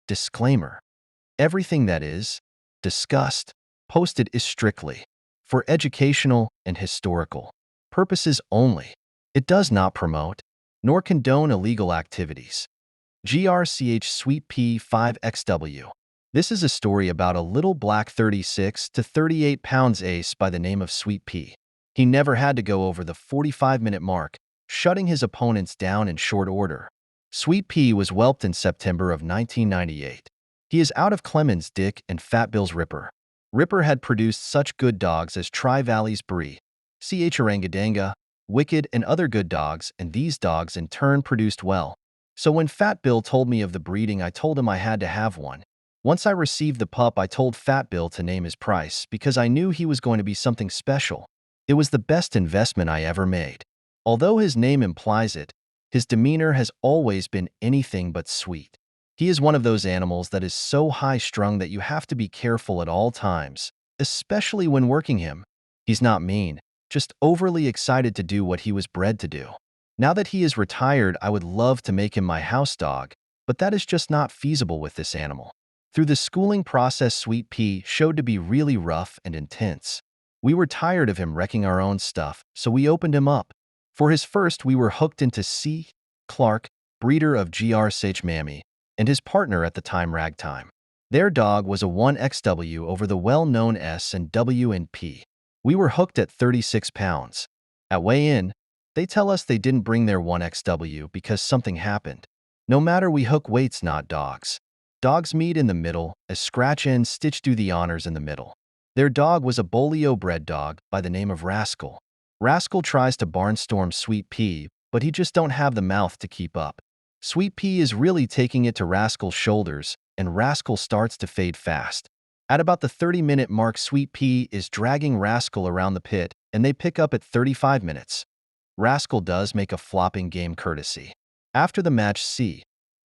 Disclaimer: everything that is discussed, posted is strictly for educational and historical purposes only. It does not promote nor condone illegal activities. CH SWEET PEA 5XW. This is a story about a little black 36 to 38 pounds ace by the name of Sweet Pea. He never had to go over the 45-minute mark, shutting his opponents down in short order. Sweet Pea was whelped in September of 1998. He is out of Clemens' Dick and Fat Bill's Ripper. Ripper had produced such good dogs as Tri-Valley's Brie, CH Orangadanga, Wicked, and other good dogs, and these dogs in turn produced well. So when Fat Bill told me of the breeding, I told him I had to have one. Once I received the pup, I told Fat Bill to name his price because I knew he was going to be something special. It was the best investment I ever made. Although his name implies it, his demeanor has always been anything but sweet. He is one of those animals that is so high-strung that you have to be careful at all times, especially when working him. He's not mean, just overly excited to do what he was bred to do. Now that he is retired, I would love to make him my house dog, but that is just not feasible with this animal. Through the schooling process, Sweet Pea showed to be really rough and intense. We were tired of him wrecking our own stuff, so we opened him up. For his first, we were hooked into C. Clark, breeder of CH Mammy, and his partner at the time, Ragtime. Their dog was a 1XW over the well-known S and W and P. We were hooked at 36 pounds. At weigh-in, they tell us they didn't bring their 1XW because something happened. No matter, we hook weights, not dogs. Dogs meet in the middle, as Scratch and Stitch do the honors in the middle. Their dog was a Bolio-bred dog by the name of Rascal. Rascal tries to barnstorm Sweet Pea, but he just don't have the mouth to keep up. Sweet Pea is really taking it to Rascal's shoulders, and Rascal starts to fade fast. At about the 30-minute mark, Sweet Pea is dragging Rascal around the pit, and they pick up at 35 minutes. Rascal does make a flopping game courtesy. After the match, C.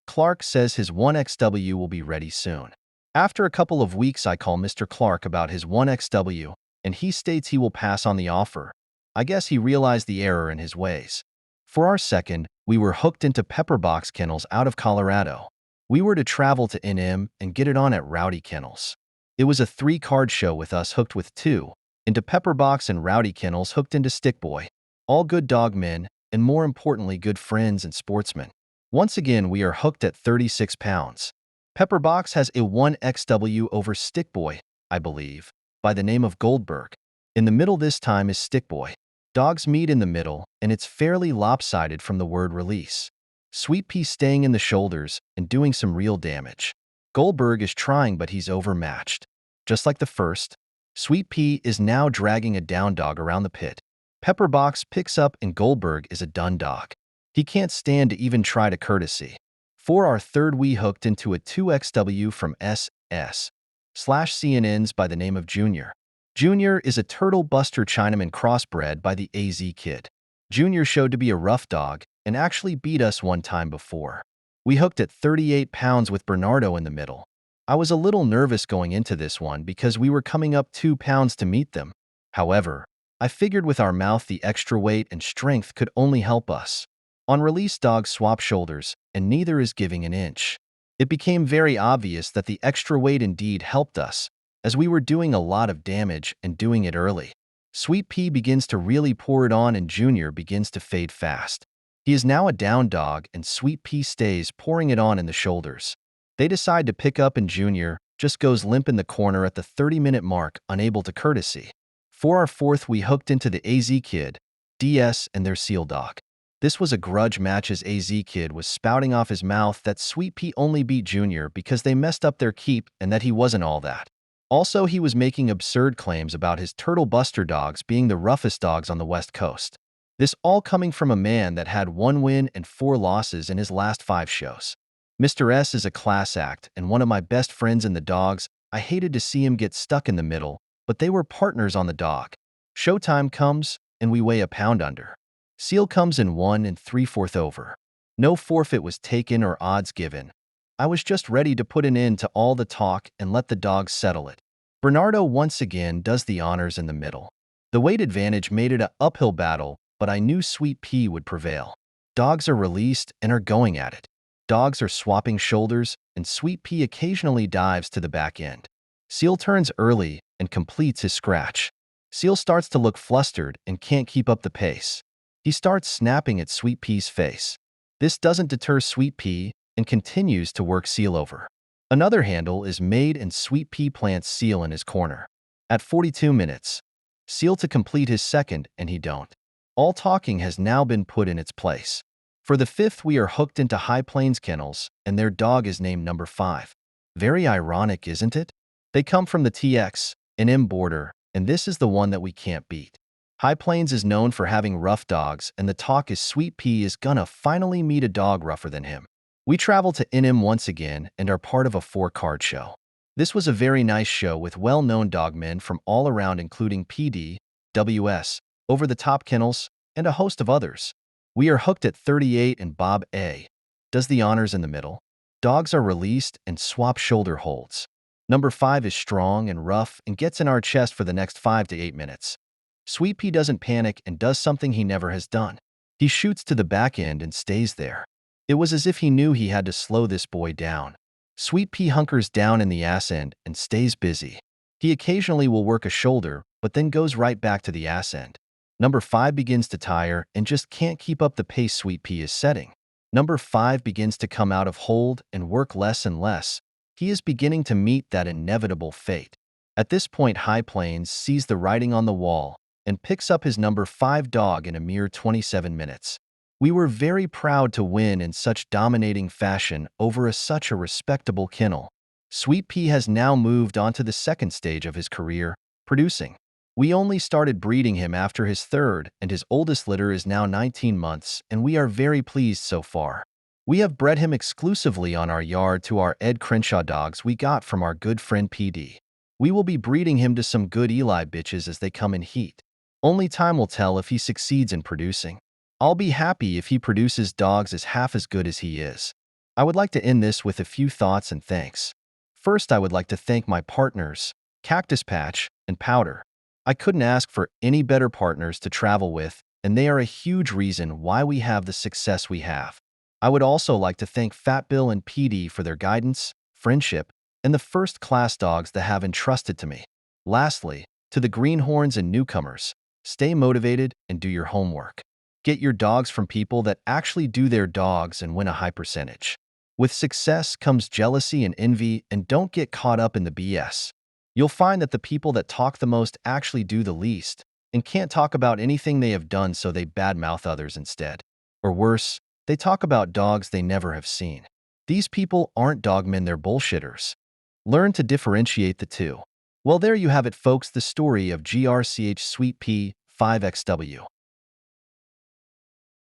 Clark says his 1XW will be ready soon. After a couple of weeks, I call Mr. Clark about his 1XW, and he states he will pass on the offer. I guess he realized the error in his ways. For our second, we were hooked into Pepperbox Kennels out of Colorado. We were to travel to NM and get it on at Rowdy Kennels. It was a 3-card show with us hooked with 2, into Pepperbox and Rowdy Kennels hooked into Stickboy. All good dog men, and more importantly, good friends and sportsmen. Once again, we are hooked at 36 pounds. Pepperbox has a 1XW over Stickboy, I believe, by the name of Goldberg. In the middle this time is Stickboy. Dogs meet in the middle, and it's fairly lopsided from the word release. Sweet Pea staying in the shoulders and doing some real damage. Goldberg is trying, but he's overmatched. Just like the first, Sweet Pea is now dragging a down dog around the pit. Pepperbox picks up, and Goldberg is a done dog. He can't stand to even try to courtesy. For our third, we hooked into a 2XW from SS/CNNs by the name of Junior. Junior is a Turtle Buster Chinaman crossbred by the AZ Kid. Junior showed to be a rough dog and actually beat us one time before. We hooked at 38 pounds with Bernardo in the middle. I was a little nervous going into this one because we were coming up 2 pounds to meet them. However, I figured with our mouth the extra weight and strength could only help us. On release, dogs swap shoulders, and neither is giving an inch. It became very obvious that the extra weight indeed helped us, as we were doing a lot of damage and doing it early. Sweet Pea begins to really pour it on, and Junior begins to fade fast. He is now a down dog, and Sweet Pea stays pouring it on in the shoulders. They decide to pick up, and Junior just goes limp in the corner at the 30-minute mark, unable to courtesy. For our fourth, we hooked into the AZ Kid, DS, and their seal dog. This was a grudge match, as AZ Kid was spouting off his mouth that Sweet Pea only beat Junior because they messed up their keep and that he wasn't all that. Also, he was making absurd claims about his Turtle Buster dogs being the roughest dogs on the West Coast. This all coming from a man that had 1 win and 4 losses in his last 5 shows. Mr. S is a class act and one of my best friends in the dogs. I hated to see him get stuck in the middle, but they were partners on the dog. Showtime comes, and we weigh a pound under. Seal comes in 1 3/4 over. No forfeit was taken or odds given. I was just ready to put an end to all the talk and let the dogs settle it. Bernardo once again does the honors in the middle. The weight advantage made it an uphill battle, but I knew Sweet Pea would prevail. Dogs are released and are going at it. Dogs are swapping shoulders, and Sweet Pea occasionally dives to the back end. Seal turns early and completes his scratch. Seal starts to look flustered and can't keep up the pace. He starts snapping at Sweet Pea's face. This doesn't deter Sweet Pea and continues to work Seal over. Another handle is made and Sweet Pea plants Seal in his corner. At 42 minutes, Seal to complete his second and he don't. All talking has now been put in its place. For the fifth, we are hooked into High Plains Kennels, and their dog is named number 5. Very ironic, isn't it? They come from the TX and M border, and this is the one that we can't beat. High Plains is known for having rough dogs, and the talk is Sweet Pea is gonna finally meet a dog rougher than him. We travel to NM once again and are part of a 4-card show. This was a very nice show with well-known dogmen from all around, including PD, WS, Over the Top Kennels, and a host of others. We are hooked at 38 and Bob A. does the honors in the middle. Dogs are released and swap shoulder holds. Number 5 is strong and rough and gets in our chest for the next 5 to 8 minutes. Sweet Pea doesn't panic and does something he never has done. He shoots to the back end and stays there. It was as if he knew he had to slow this boy down. Sweet Pea hunkers down in the ass end and stays busy. He occasionally will work a shoulder, but then goes right back to the ass end. Number 5 begins to tire and just can't keep up the pace Sweet Pea is setting. Number 5 begins to come out of hold and work less and less. He is beginning to meet that inevitable fate. At this point, High Plains sees the writing on the wall and picks up his number 5 dog in a mere 27 minutes. We were very proud to win in such dominating fashion over such a respectable kennel. Sweet Pea has now moved on to the second stage of his career, producing. We only started breeding him after his third, and his oldest litter is now 19 months, and we are very pleased so far. We have bred him exclusively on our yard to our Ed Crenshaw dogs we got from our good friend PD. We will be breeding him to some good Eli bitches as they come in heat. Only time will tell if he succeeds in producing. I'll be happy if he produces dogs as half as good as he is. I would like to end this with a few thoughts and thanks. First, I would like to thank my partners, Cactus Patch and Powder. I couldn't ask for any better partners to travel with, and they are a huge reason why we have the success we have. I would also like to thank Fat Bill and PD for their guidance, friendship, and the first-class dogs they have entrusted to me. Lastly, to the greenhorns and newcomers, stay motivated and do your homework. Get your dogs from people that actually do their dogs and win a high percentage. With success comes jealousy and envy, and don't get caught up in the BS. You'll find that the people that talk the most actually do the least and can't talk about anything they have done, so they badmouth others instead. Or worse, they talk about dogs they never have seen. These people aren't dogmen, they're bullshitters. Learn to differentiate the two. Well, there you have it, folks, the story of CH Sweet Pea 5XW.